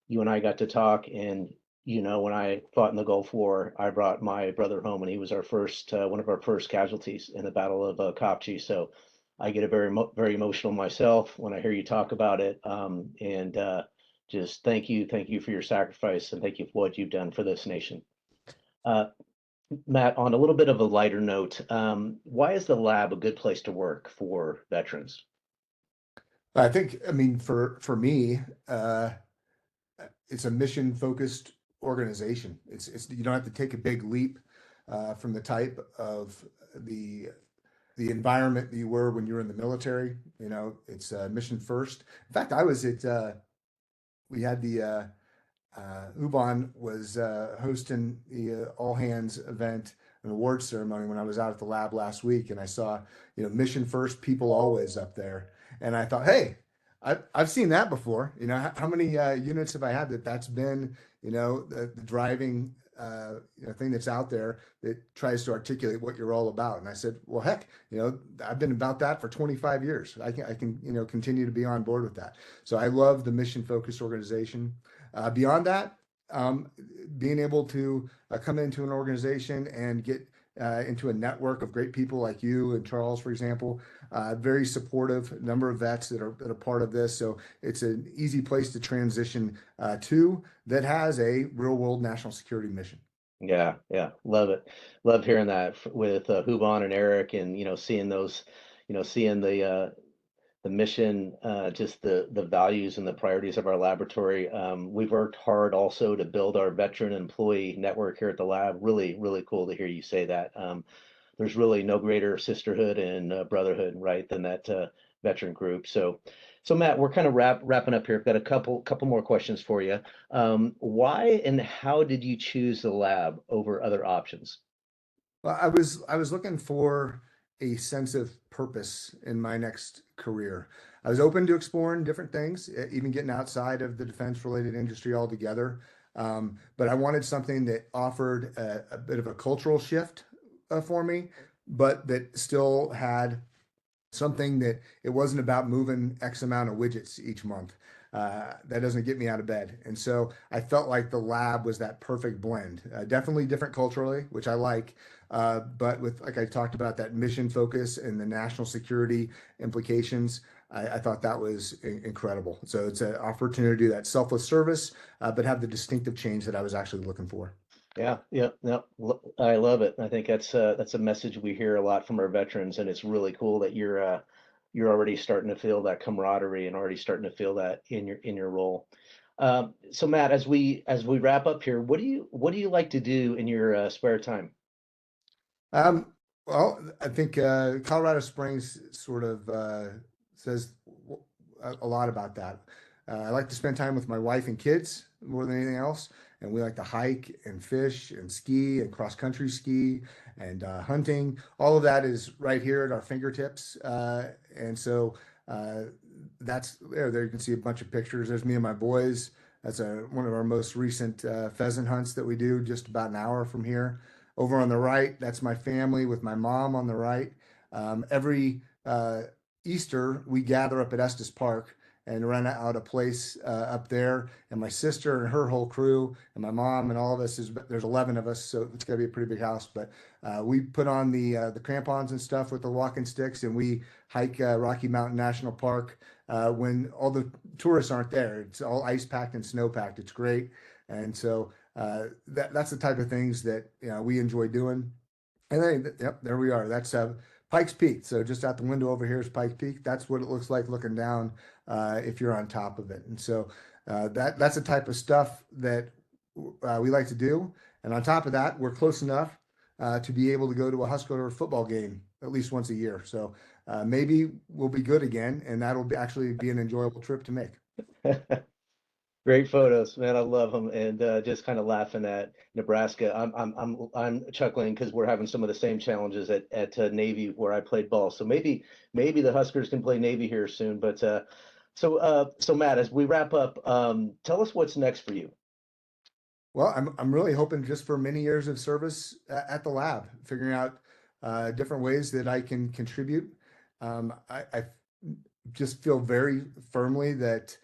you and I got to talk, and when I fought in the Gulf War, I brought my brother home, and he was one of our first casualties in the Battle of Khafji. So I get very emotional myself when I hear you talk about it. And just thank you for your sacrifice, and thank you for what you've done for this nation. Matt, on a little bit of a lighter note, why is the lab a good place to work for veterans? I mean, for me, it's a mission focused organization. It's you don't have to take a big leap from the type of the environment that you were when you were in the military. It's mission first. In fact, I was at we had the Ubon was hosting the all hands event, an awards ceremony, when I was out at the lab last week, and I saw mission first, people always up there, and I thought, hey, I've seen that before. You know, how many units have I had that's been, you know, the driving you know, thing that's out there that tries to articulate what you're all about. And I said, well, heck, you know, I've been about that for 25 years. I can, you know, continue to be on board with that. So I love the mission focused organization. Beyond that, being able to come into an organization and get into a network of great people like you and Charles, for example, very supportive number of vets that are part of this. So it's an easy place to transition to that has a real world national security mission. Yeah, yeah, love it. Love hearing that with Hubon and Eric, and seeing those, seeing the mission, just the values and the priorities of our laboratory. We've worked hard also to build our veteran employee network here at the lab. Really, really cool to hear you say that. There's really no greater sisterhood and brotherhood, right, than that veteran group. So Matt, we're kind of wrapping up here. I've got a couple more questions for you. Why and how did you choose the lab over other options? Well, I was looking for a sense of purpose in my next career. I was open to exploring different things, even getting outside of the defense related industry altogether. But I wanted something that offered a bit of a cultural shift for me, but that still had something that it wasn't about moving X amount of widgets each month. That doesn't get me out of bed. And so I felt like the lab was that perfect blend. Definitely different culturally, which I like, but with, like I talked about, that mission focus and the national security implications, I thought that was incredible. So it's an opportunity to do that selfless service, but have the distinctive change that I was actually looking for. Yeah, yeah, no, I love it. I think that's a message we hear a lot from our veterans, and it's really cool that you're already starting to feel that camaraderie and already starting to feel that in your role. So Matt, as we wrap up here, what do you like to do in your spare time? Um, well, I think Colorado Springs sort of says a lot about that. I like to spend time with my wife and kids more than anything else, and we like to hike and fish and ski and cross country ski and hunting. All of that is right here at our fingertips, and so uh, that's there. There you can see a bunch of pictures. There's me and my boys. That's one of our most recent pheasant hunts that we do just about an hour from here. Over on the right, that's my family with my mom on the right. Every Easter, we gather up at Estes Park and rent out a place up there. And my sister and her whole crew, and my mom and all of us there's 11 of us, so it's got to be a pretty big house. But we put on the crampons and stuff with the walking sticks, and we hike Rocky Mountain National Park when all the tourists aren't there. It's all ice packed and snow packed. It's great, and so that's the type of things that we enjoy doing. And then, yep, there we are. That's Pikes Peak. So just out the window over here is Pikes Peak. That's what it looks like looking down if you're on top of it. And so that's the type of stuff that we like to do. And on top of that, we're close enough to be able to go to a Husker football game at least once a year. So maybe we'll be good again, and actually be an enjoyable trip to make. Great photos, man. I love them, and just kind of laughing at Nebraska. I'm chuckling because we're having some of the same challenges at Navy where I played ball. So maybe the Huskers can play Navy here soon. But so Matt, as we wrap up, tell us what's next for you. Well, I'm really hoping just for many years of service at the lab, figuring out different ways that I can contribute. I just feel very firmly that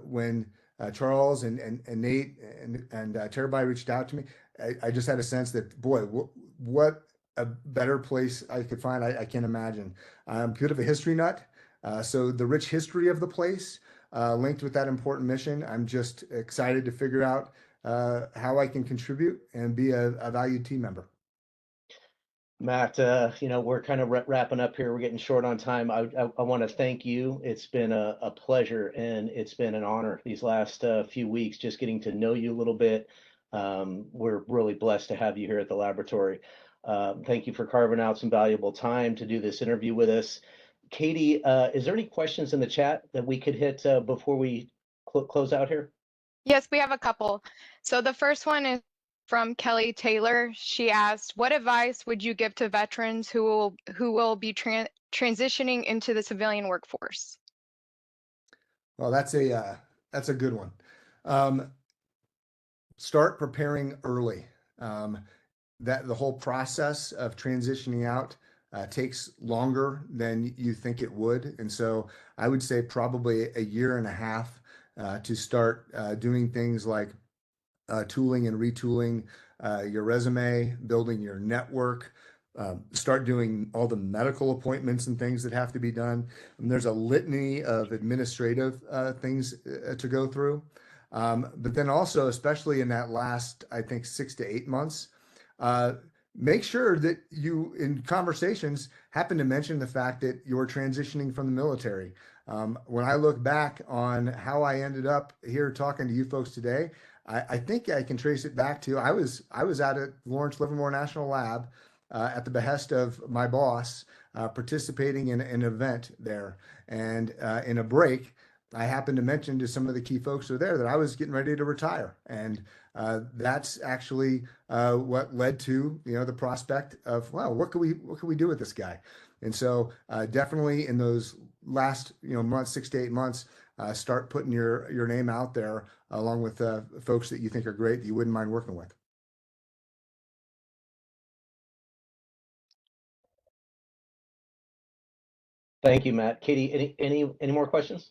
when Charles and Nate and Terabyte reached out to me, I just had a sense that, boy, what a better place I could find. I can't imagine. I'm a bit of a history nut, so the rich history of the place linked with that important mission. I'm just excited to figure out how I can contribute and be a valued team member. Matt, we're kind of wrapping up here. We're getting short on time. I want to thank you. It's been a pleasure, and it's been an honor these last few weeks, just getting to know you a little bit. We're really blessed to have you here at the laboratory. Thank you for carving out some valuable time to do this interview with us. Katie, is there any questions in the chat that we could hit before we close out here? Yes, we have a couple. So the first one is from Kelly Taylor. She asked, what advice would you give to veterans who will be transitioning into the civilian workforce? Well, that's a good one. Start preparing early. That the whole process of transitioning out takes longer than you think it would, and so I would say probably a year and a half to start doing things like tooling and retooling your resume, building your network, start doing all the medical appointments and things that have to be done. And there's a litany of administrative things to go through. But then also, especially in that last, I think, 6 to 8 months, uh, make sure that you, in conversations, happen to mention the fact that you're transitioning from the military. When I look back on how I ended up here talking to you folks today, I think I can trace it back to I was out at Lawrence Livermore National Lab at the behest of my boss, participating in an event there, and in a break, I happened to mention to some of the key folks who were there that I was getting ready to retire, and that's actually what led to the prospect of, wow, what can we do with this guy? And so definitely in those last months, 6 to 8 months, start putting your name out there along with folks that you think are great that you wouldn't mind working with. Thank you, Matt. Katie, any more questions?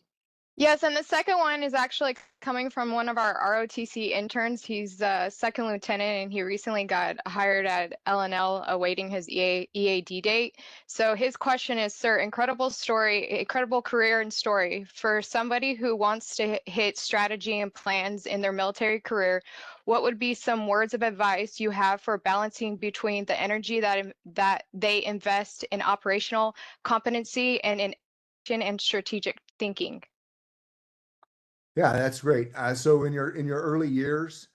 Yes, and the second one is actually coming from one of our ROTC interns. He's a second lieutenant, and he recently got hired at LLNL, awaiting his EAD date. So his question is, sir, incredible story, incredible career and story. For somebody who wants to hit strategy and plans in their military career, what would be some words of advice you have for balancing between the energy that they invest in operational competency and in action and strategic thinking? Yeah, that's great. So in your early years,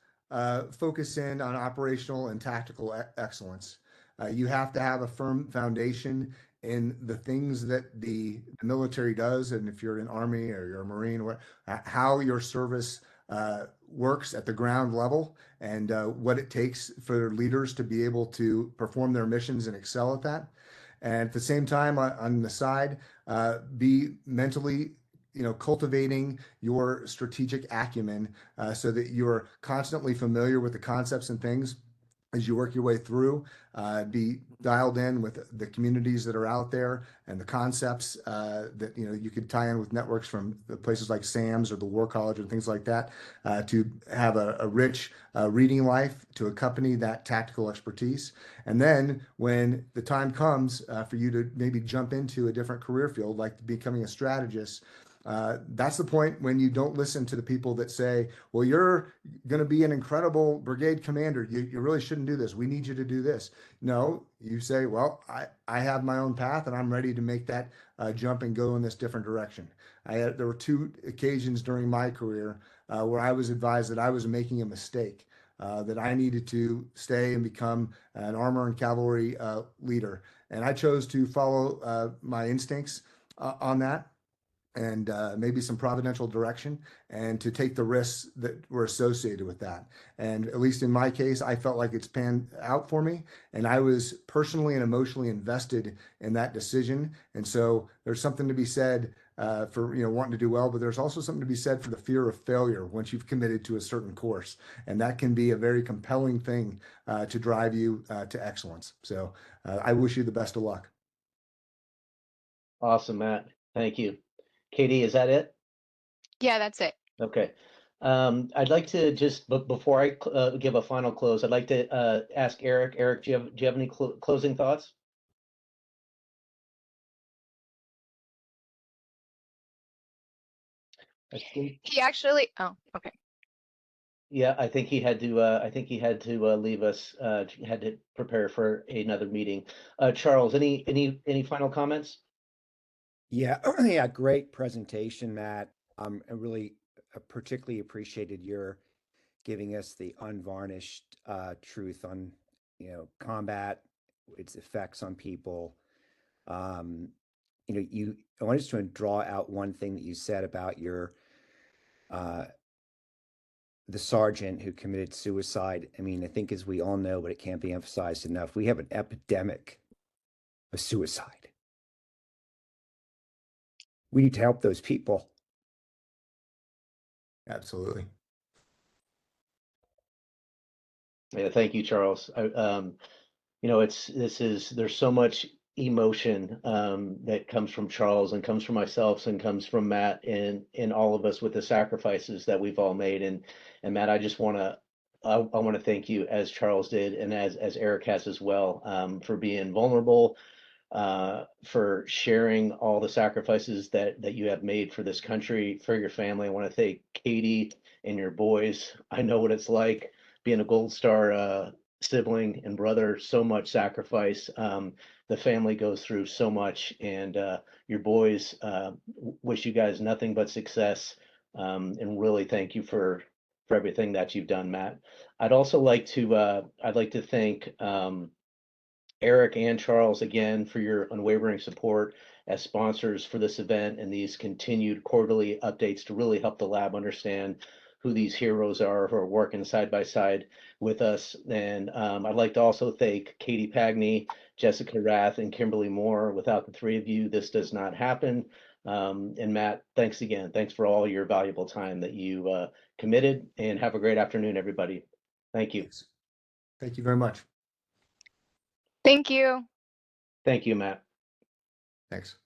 focus in on operational and tactical excellence. You have to have a firm foundation in the things that the military does, and if you're an Army or you're a Marine, how your service works at the ground level, and what it takes for leaders to be able to perform their missions and excel at that. And at the same time, on the side, be mentally cultivating your strategic acumen so that you're constantly familiar with the concepts and things as you work your way through, be dialed in with the communities that are out there and the concepts that you could tie in with networks from the places like SAMS or the War College and things like that, to have a rich reading life to accompany that tactical expertise. And then when the time comes for you to maybe jump into a different career field, like becoming a strategist, that's the point when you don't listen to the people that say, well, you're going to be an incredible brigade commander. You really shouldn't do this. We need you to do this. No, you say, well, I have my own path and I'm ready to make that jump and go in this different direction. There were 2 occasions during my career where I was advised that I was making a mistake, that I needed to stay and become an armor and cavalry leader. And I chose to follow my instincts on that, and maybe some providential direction, and to take the risks that were associated with that. And at least in my case, I felt like it's panned out for me, and I was personally and emotionally invested in that decision. And so there's something to be said for wanting to do well, but there's also something to be said for the fear of failure once you've committed to a certain course, and that can be a very compelling thing to drive you to excellence. So I wish you the best of luck. Awesome, Matt. Thank you. Katie, is that it? Yeah, that's it. Okay. I'd like to just, but before I give a final close, I'd like to ask Eric. Eric, do you have any closing thoughts? He actually, oh, okay. Yeah, I think he had to. I think he had to leave us. Had to prepare for another meeting. Charles, any final comments? Yeah, yeah, great presentation, Matt. I really particularly appreciated your giving us the unvarnished truth on, combat, its effects on people. I wanted to draw out one thing that you said about your the sergeant who committed suicide. I mean, I think as we all know, but it can't be emphasized enough, we have an epidemic of suicide. We need to help those people. Absolutely. Yeah, thank you, Charles. There's so much emotion that comes from Charles and comes from myself and comes from Matt and all of us with the sacrifices that we've all made. And Matt, I want to thank you as Charles did and as Eric has as well, for being vulnerable, for sharing all the sacrifices that you have made for this country, for your family. I want to thank Katie and your boys. I know what it's like being a Gold Star sibling and brother, so much sacrifice. The family goes through so much, and your boys, wish you guys nothing but success, and really thank you for everything that you've done, Matt. I'd like to thank Eric and Charles again for your unwavering support as sponsors for this event and these continued quarterly updates to really help the lab understand who these heroes are who are working side by side with us. And I'd like to also thank Katie Pagney, Jessica Rath, and Kimberly Moore. Without the three of you, this does not happen. And Matt, thanks again. Thanks for all your valuable time that you committed, and have a great afternoon, everybody. Thank you. Thanks. Thank you very much. Thank you. Thank you, Matt. Thanks.